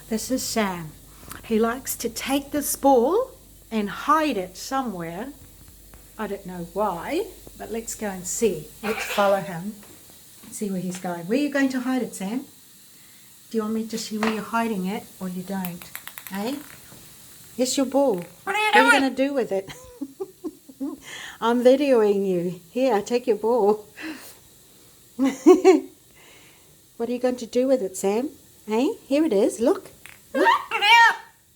This is Sam. He likes to take this ball and hide it somewhere. I don't know why, but let's go and see. Let's follow him. See where he's going. Where are you going to hide it, Sam? Do you want me to see where you're hiding it, or you don't? Eh? Here's your ball. What are you going to do with it? I'm videoing you. Here, take your ball. What are you going to do with it, Sam? Eh? Here it is. Look. Look.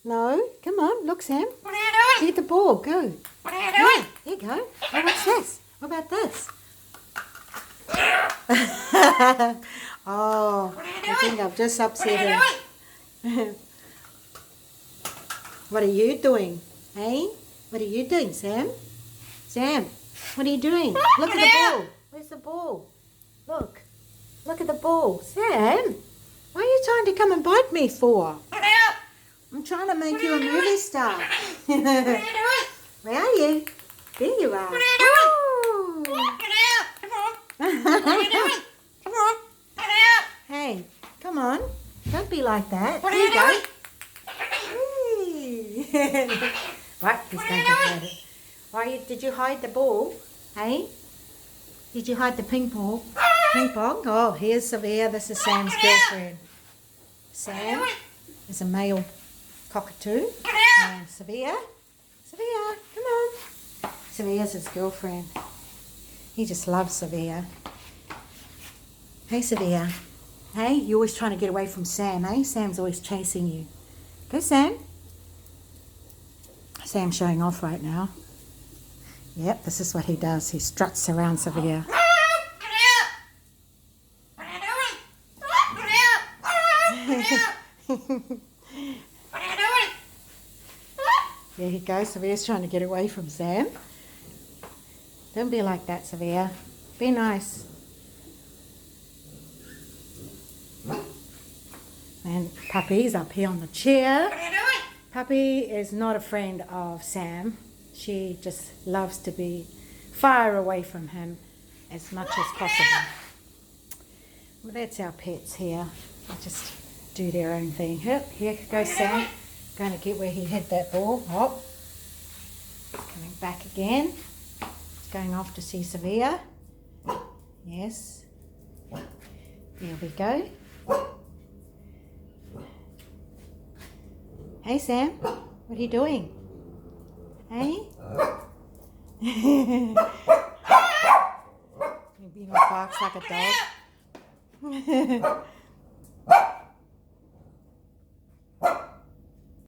No. Come on. Look, Sam. What are you doing? Get the ball. Go. What are you doing? Here you go. Oh, what's this? What about this? Oh, I think I've just upset him. What are you doing? Eh? What are you doing, Sam? Sam, what are you doing? Look at the ball. Where's the ball? Look. Look at the ball. Sam, why are you trying to come and bite me for? I'm trying to make you a movie star. Where are you? There you are. Hey, come on. Don't be like that. There you go. What? He's going to hide it. Why did you hide the ball? Hey? Did you hide the ping pong? Ping pong? Oh, here's Savia. This is Sam's girlfriend. Sam is a male cockatoo. And Savia, come on. Savia's his girlfriend. He just loves Savia. Hey, Savia. Hey, you're always trying to get away from Sam, eh? Sam's always chasing you. Go, Sam. Sam's showing off right now. Yep, this is what he does. He struts around Savia. There he goes. Savia's trying to get away from Sam. Don't be like that, Savia. Be nice. And Puppy's up here on the chair. Puppy is not a friend of Sam. She just loves to be far away from him as much as possible. Well, that's our pets here. They just do their own thing. Here goes Sam. Going to get where he hid that ball. Oh, coming back again. He's going off to see Savia. Yes. There we go. Hey Sam, what are you doing? Hey? Maybe he barks like a dog.